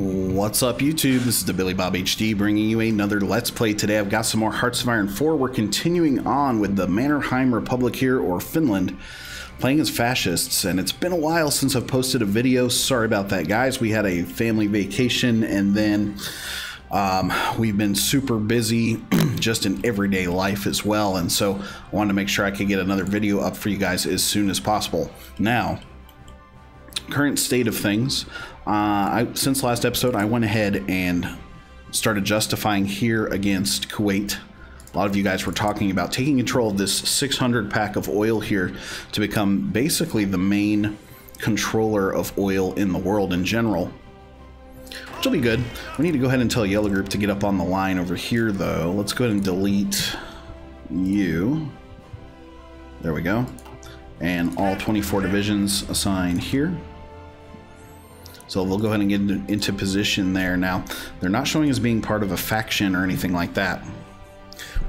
What's up, YouTube? This is the Billy Bob HD bringing you another Let's Play. Today I've got some more Hearts of Iron 4. We're continuing on with the Mannerheim Republic here, or Finland, playing as fascists, and it's been a while since I've posted a video. Sorry about that, guys. We had a family vacation, and then we've been super busy just in everyday life as well, and so I wanted to make sure I could get another video up for you guys as soon as possible. Now, current state of things, since last episode I went ahead and started justifying here against Kuwait. A lot of you guys were talking about taking control of this 600 pack of oil here to become basically the main controller of oil in the world in general, which will be good. We need to go ahead and tell Yellow Group to get up on the line over here, though. Let's go ahead and delete you. There we go. And all 24 divisions assign here. So they'll go ahead and get into position there. Now, they're not showing as being part of a faction or anything like that.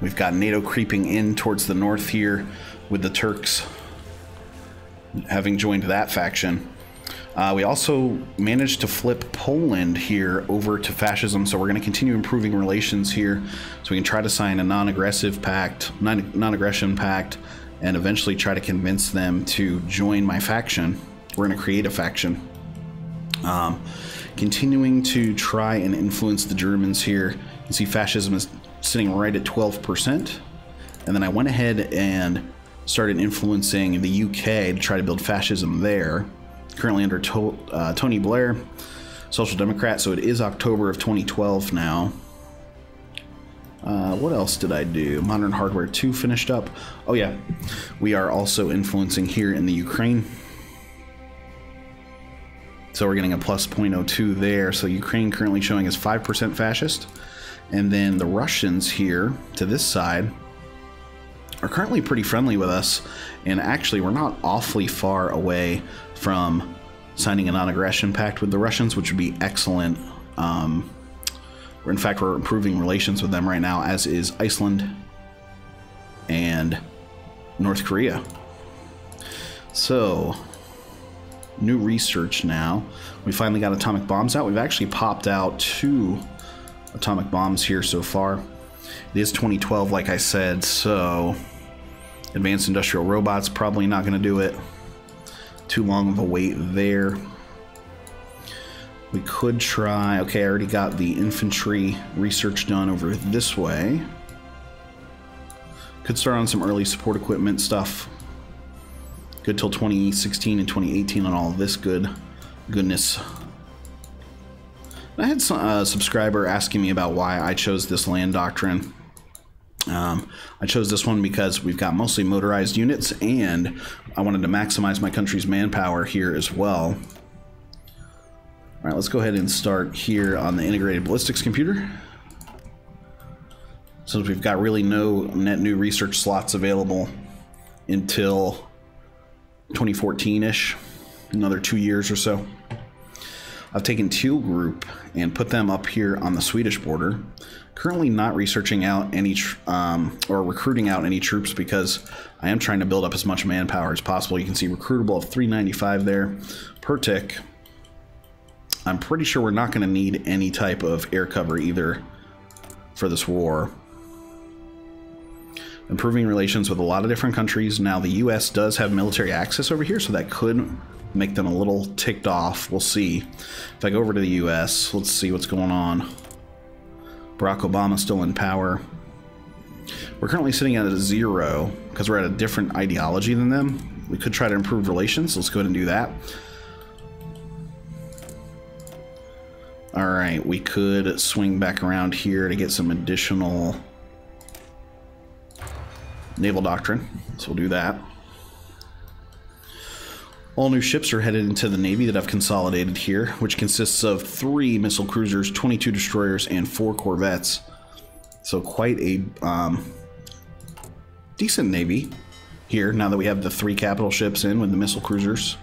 We've got NATO creeping in towards the north here, with the Turks having joined that faction. We also managed to flip Poland here over to fascism, so we're going to continue improving relations here, so we can try to sign a non-aggressive pact, non-aggression pact, and eventually try to convince them to join my faction. We're going to create a faction. Continuing to try and influence the Germans here. You can see fascism is sitting right at 12%. And then I went ahead and started influencing the UK to try to build fascism there. Currently under Tony Blair, Social Democrat, so it is October of 2012 now. What else did I do? Modern Hardware 2 finished up. Oh yeah, we are also influencing here in the Ukraine. So we're getting a plus 0.02 there. So Ukraine currently showing as 5% fascist. And then the Russians here to this side are currently pretty friendly with us. And actually, we're not awfully far away from signing a non-aggression pact with the Russians, which would be excellent. In fact, we're improving relations with them right now, as is Iceland and North Korea. So, new research now. We finally got atomic bombs out. We've actually popped out 2 atomic bombs here so far. It is 2012, like I said, so advanced industrial robots probably not going to do it. Too long of a wait there. We could try... Okay, I already got the infantry research done over this way. Could start on some early support equipment stuff. Good till 2016 and 2018 on all of this goodness. I had a subscriber asking me about why I chose this land doctrine. I chose this one because we've got mostly motorized units, and I wanted to maximize my country's manpower here as well. All right, let's go ahead and start here on the integrated ballistics computer. Since we've got really no net new research slots available until 2014-ish, another 2 years or so. I've taken Teal Group and put them up here on the Swedish border. Currently not researching out any or recruiting out any troops, because I am trying to build up as much manpower as possible. You can see recruitable of 395 there per tick. I'm pretty sure we're not going to need any type of air cover either for this war. Improving relations with a lot of different countries. Now, the U.S. does have military access over here, so that could make them a little ticked off. We'll see. If I go over to the U.S., let's see what's going on. Barack Obama still in power. We're currently sitting at a 0 because we're at a different ideology than them. We could try to improve relations. Let's go ahead and do that. All right, we could swing back around here to get some additional naval doctrine, so we'll do that. All new ships are headed into the Navy that I've consolidated here, which consists of 3 missile cruisers, 22 destroyers, and 4 corvettes. So quite a decent Navy here, now that we have the 3 capital ships in with the missile cruisers.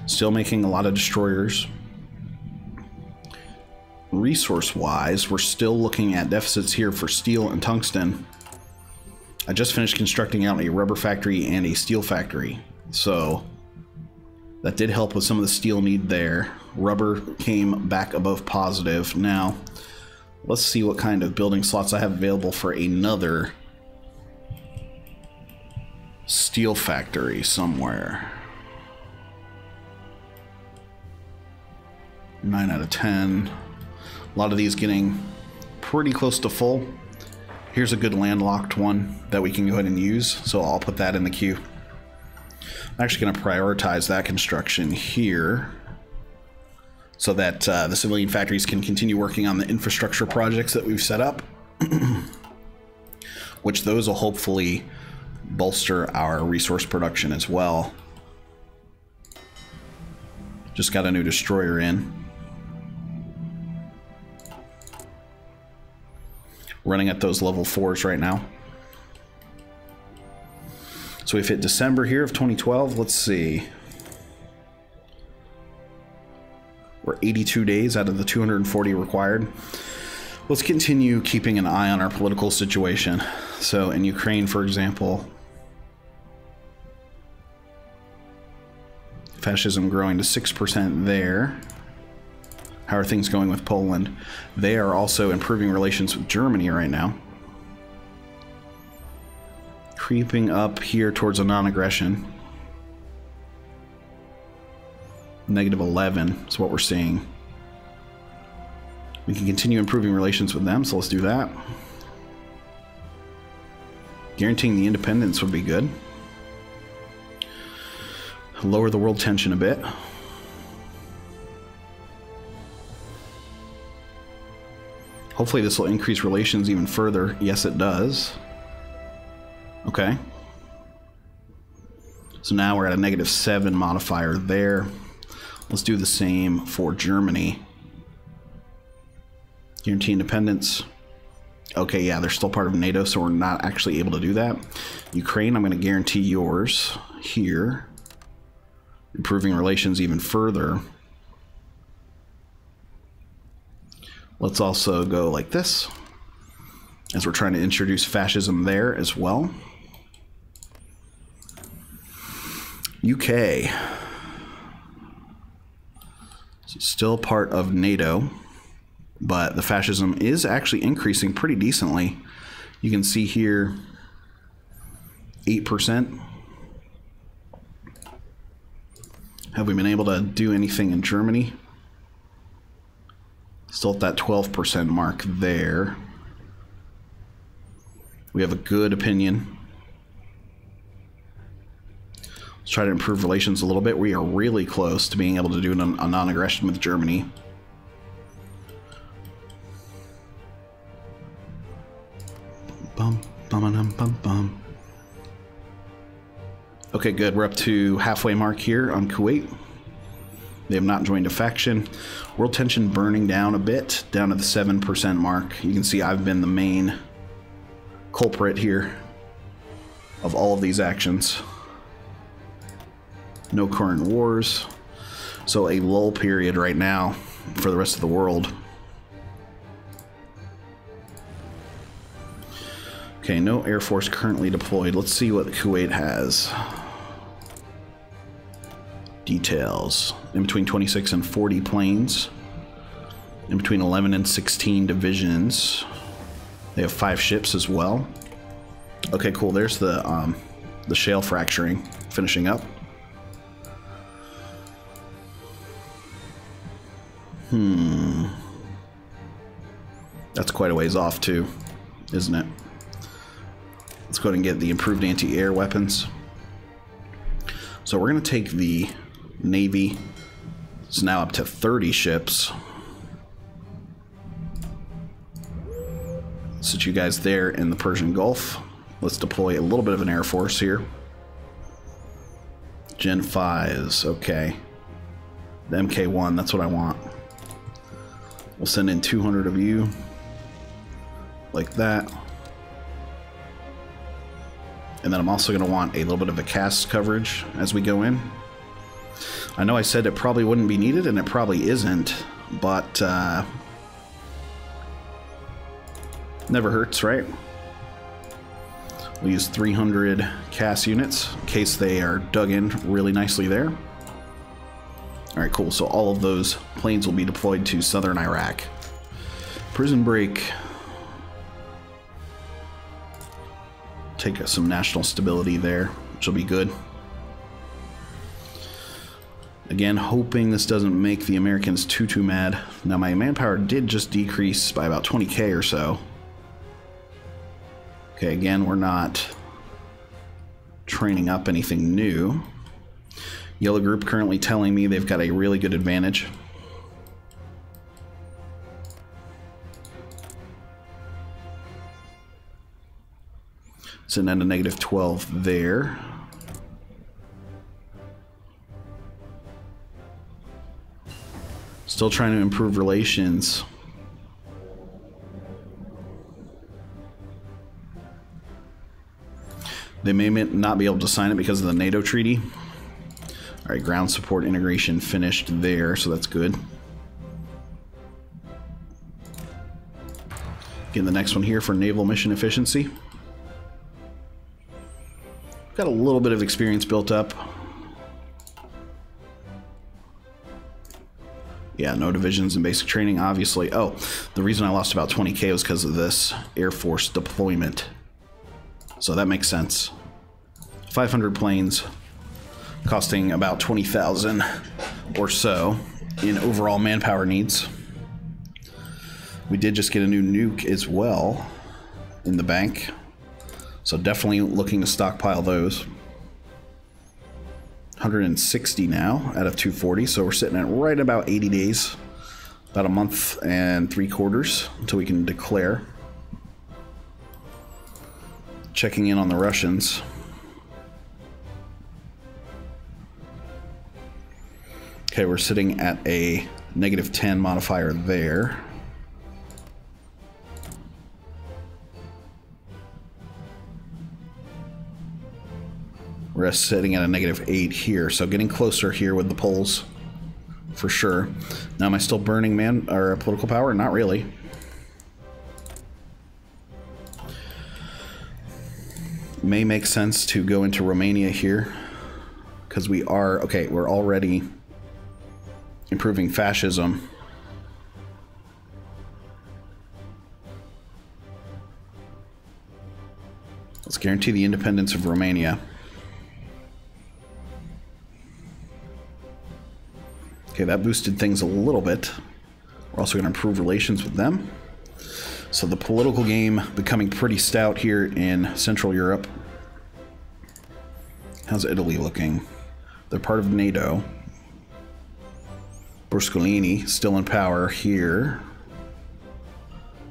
Still making a lot of destroyers. Resource-wise, we're still looking at deficits here for steel and tungsten. I just finished constructing out a rubber factory and a steel factory, so That did help with some of the steel need there. Rubber came back above positive. Now, let's see what kind of building slots I have available for another steel factory somewhere. 9 out of 10. A lot of these getting pretty close to full. Here's a good landlocked one that we can go ahead and use, so I'll put that in the queue. I'm actually going to prioritize that construction here so that the civilian factories can continue working on the infrastructure projects that we've set up, which those will hopefully bolster our resource production as well. Just got a new destroyer in. Running at those level 4s right now. So we've hit December here of 2012. Let's see. We're 82 days out of the 240 required. Let's continue keeping an eye on our political situation. So in Ukraine, for example, fascism growing to 6% there. How are things going with Poland? They are also improving relations with Germany right now. Creeping up here towards a non-aggression. -11 is what we're seeing. We can continue improving relations with them, so let's do that. Guaranteeing the independence would be good. Lower the world tension a bit. Hopefully this will increase relations even further. Yes, it does. Okay. So now we're at a -7 modifier there. Let's do the same for Germany. Guarantee independence. Okay, yeah, they're still part of NATO, so we're not actually able to do that. Ukraine, I'm going to guarantee yours here. Improving relations even further. Let's also go like this, as we're trying to introduce fascism there as well. UK. Still part of NATO, but the fascism is actually increasing pretty decently. You can see here 8%. Have we been able to do anything in Germany? Still at that 12% mark there. We have a good opinion. Let's try to improve relations a little bit. We are really close to being able to do a non-aggression with Germany. Bum, bum, bum, bum. Okay, good. We're up to halfway mark here on Kuwait. They have not joined a faction. World tension burning down a bit, down to the 7% mark. You can see I've been the main culprit here of all of these actions. No current wars. So a lull period right now for the rest of the world. Okay, no Air Force currently deployed. Let's see what Kuwait has. Details. In between 26 and 40 planes. In between 11 and 16 divisions. They have 5 ships as well. Okay, cool. There's the shale fracturing finishing up. That's quite a ways off too, isn't it? Let's go ahead and get the improved anti-air weapons. So we're going to take the Navy. It's now up to 30 ships. Sit you guys there in the Persian Gulf. Let's deploy a little bit of an Air Force here. Gen 5s, okay. The MK1, that's what I want. We'll send in 200 of you. Like that. And then I'm also going to want a little bit of a cast coverage as we go in. I know I said it probably wouldn't be needed, and it probably isn't, but never hurts, right? We'll use 300 cast units in case they are dug in really nicely there. Alright, cool. So all of those planes will be deployed to southern Iraq. Prison break. Take some national stability there, which will be good. Again, hoping this doesn't make the Americans too mad. Now, my manpower did just decrease by about 20k or so. Okay, again, we're not training up anything new. Yellow group currently telling me they've got a really good advantage. Sitting at a -12 there. Still trying to improve relations. They may not be able to sign it because of the NATO treaty. Alright, ground support integration finished there, so that's good. Getting the next one here for naval mission efficiency. Got a little bit of experience built up. Yeah, no divisions in basic training, obviously. Oh, the reason I lost about 20k was because of this Air Force deployment. So that makes sense. 500 planes costing about 20,000 or so in overall manpower needs. We did just get a new nuke as well in the bank. So definitely looking to stockpile those. 160 now out of 240, so we're sitting at right about 80 days. About a month and 3/4 until we can declare. Checking in on the Russians. Okay, we're sitting at a -10 modifier there. We're sitting at a -8 here, so getting closer here with the Poles, for sure. Now, am I still burning political power? Not really. May make sense to go into Romania here, because we are, okay, we're already improving fascism. Let's guarantee the independence of Romania. Okay, that boosted things a little bit. We're also going to improve relations with them. So the political game becoming pretty stout here in Central Europe. How's Italy looking? They're part of NATO. Bruscolini still in power here.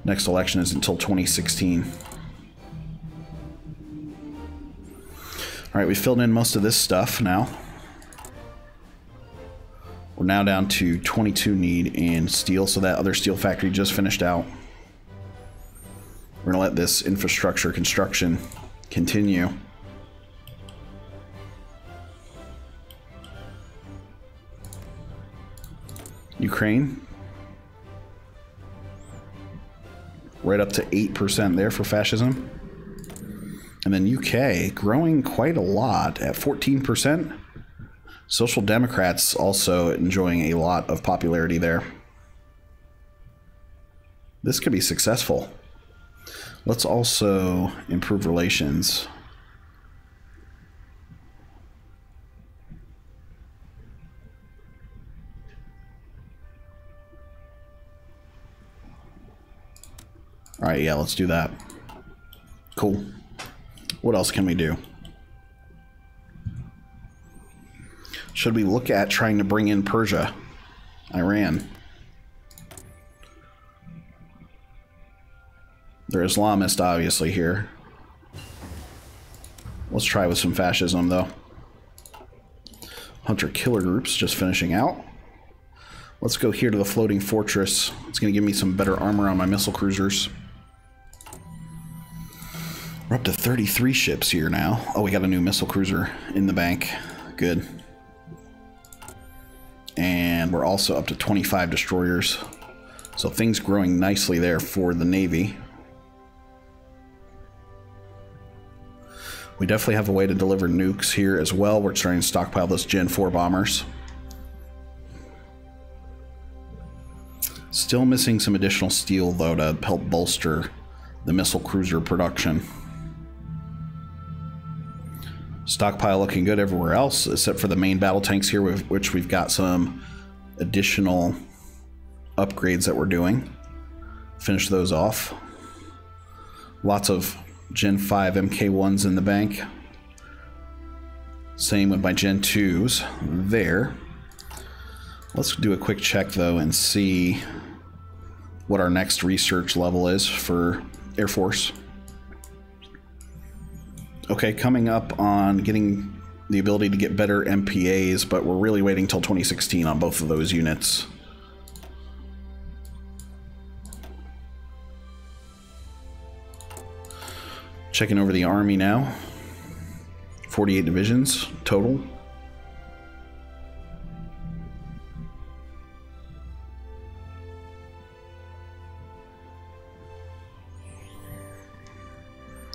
Next election is until 2016. All right, we filled in most of this stuff now. We're now down to 22 need in steel, so that other steel factory just finished out. We're gonna let this infrastructure construction continue. Ukraine. Right up to 8% there for fascism. And then UK growing quite a lot at 14%. Social Democrats also enjoying a lot of popularity there. This could be successful. Let's also improve relations. All right, yeah, let's do that. Cool. What else can we do? Should we look at trying to bring in Persia? Iran. They're Islamist, obviously, here. Let's try with some fascism, though. Hunter-killer groups just finishing out. Let's go here to the floating fortress. It's going to give me some better armor on my missile cruisers. We're up to 33 ships here now. Oh, we got a new missile cruiser in the bank. Good. And we're also up to 25 destroyers. So things growing nicely there for the Navy. We definitely have a way to deliver nukes here as well. We're starting to stockpile those Gen 4 bombers. Still missing some additional steel, though, to help bolster the missile cruiser production. Stockpile looking good everywhere else, except for the main battle tanks here, with which we've got some additional upgrades that we're doing. Finish those off. Lots of Gen 5 MK1s in the bank. Same with my Gen 2s there. Let's do a quick check, though, and see what our next research level is for Air Force. Okay, coming up on getting the ability to get better MPAs, but we're really waiting till 2016 on both of those units. Checking over the Army now. 48 divisions total.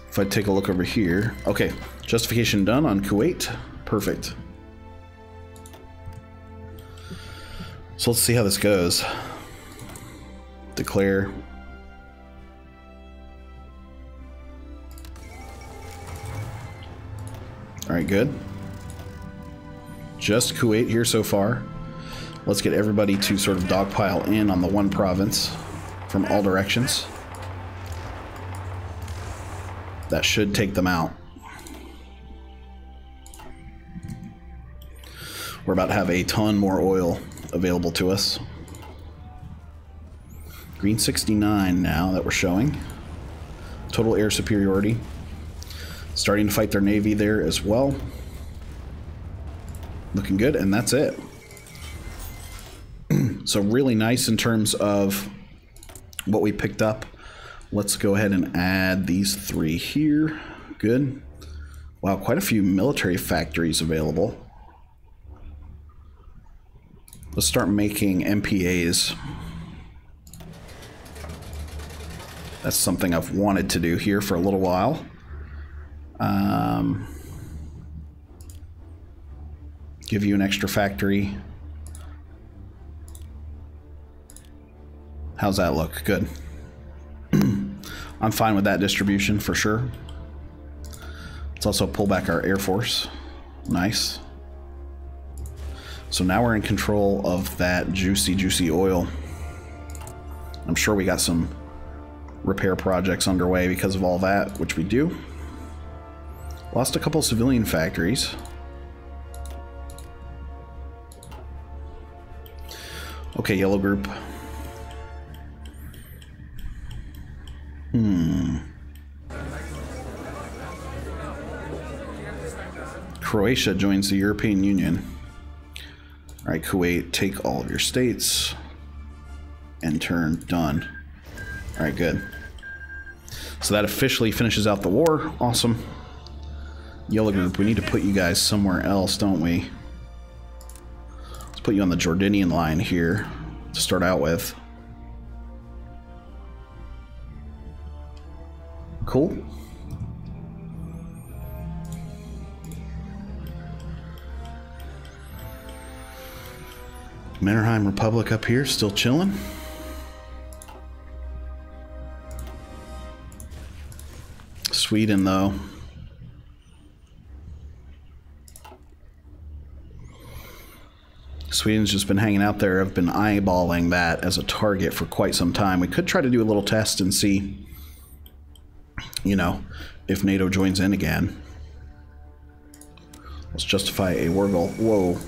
If I take a look over here, okay, justification done on Kuwait, perfect. So let's see how this goes. Declare. All right, good. Just Kuwait here so far. Let's get everybody to sort of dogpile in on the one province from all directions. That should take them out. We're about to have a ton more oil available to us. Green 69 now that we're showing. Total air superiority. Starting to fight their navy there as well. Looking good, and that's it. So really nice in terms of what we picked up. Let's go ahead and add these three here. Good. Wow, quite a few military factories available. Let's start making MPAs. That's something I've wanted to do here for a little while. Give you an extra factory. How's that look? Good. I'm fine with that distribution for sure. Let's also pull back our Air Force. Nice. So now we're in control of that juicy oil. I'm sure we got some repair projects underway because of all that, which we do. Lost a couple civilian factories. Okay, yellow group. Croatia joins the European Union. All right, Kuwait, take all of your states. And turn done. All right, good. So that officially finishes out the war. Awesome. Yellow group, we need to put you guys somewhere else, don't we? Let's put you on the Jordanian line here to start out with. Cool. Mannerheim Republic up here, still chilling. Sweden, though. Sweden's just been hanging out there. I've been eyeballing that as a target for quite some time. We could try to do a little test and see, you know, if NATO joins in again. Let's justify a war goal. Whoa.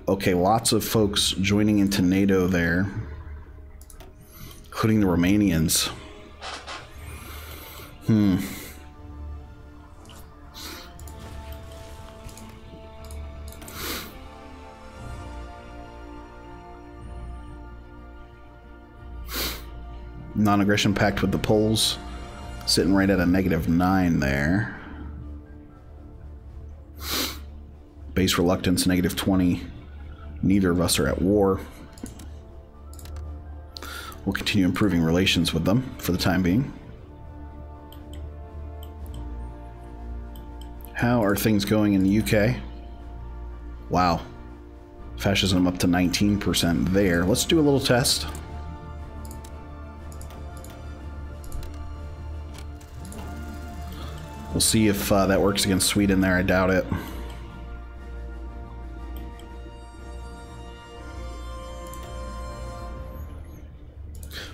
Okay, lots of folks joining into NATO there, including the Romanians. Non-aggression pact with the Poles, sitting right at a -9 there. Base reluctance, -20. Neither of us are at war. We'll continue improving relations with them for the time being. How are things going in the UK? Wow. Fascism up to 19% there. Let's do a little test. We'll see if that works against Sweden there. I doubt it. I'm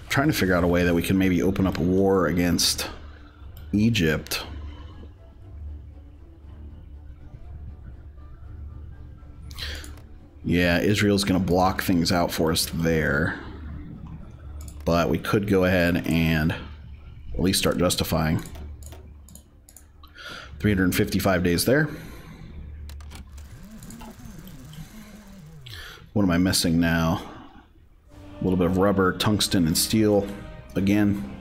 trying to figure out a way that we can maybe open up a war against Egypt. Yeah, Israel's going to block things out for us there. But we could go ahead and at least start justifying. 355 days there. What am I missing now? A little bit of rubber, tungsten, and steel again.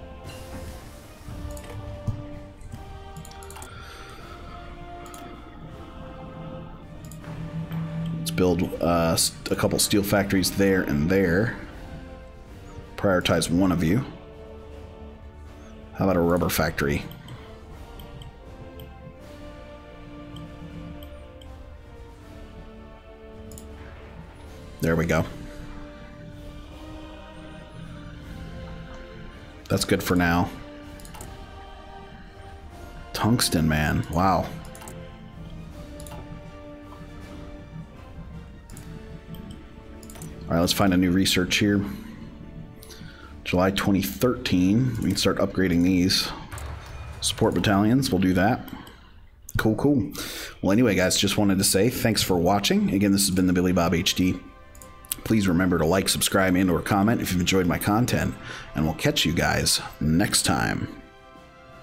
Let's build a couple steel factories there and there. Prioritize one of you. How about a rubber factory? There we go. That's good for now. Tungsten, man. Wow. All right, let's find a new research here. July 2013. We can start upgrading these. Support battalions. We'll do that. Cool, cool. Well, anyway, guys, just wanted to say thanks for watching. Again, this has been the Billy Bob HD. Please remember to like, subscribe, and/or comment if you've enjoyed my content, and we'll catch you guys next time.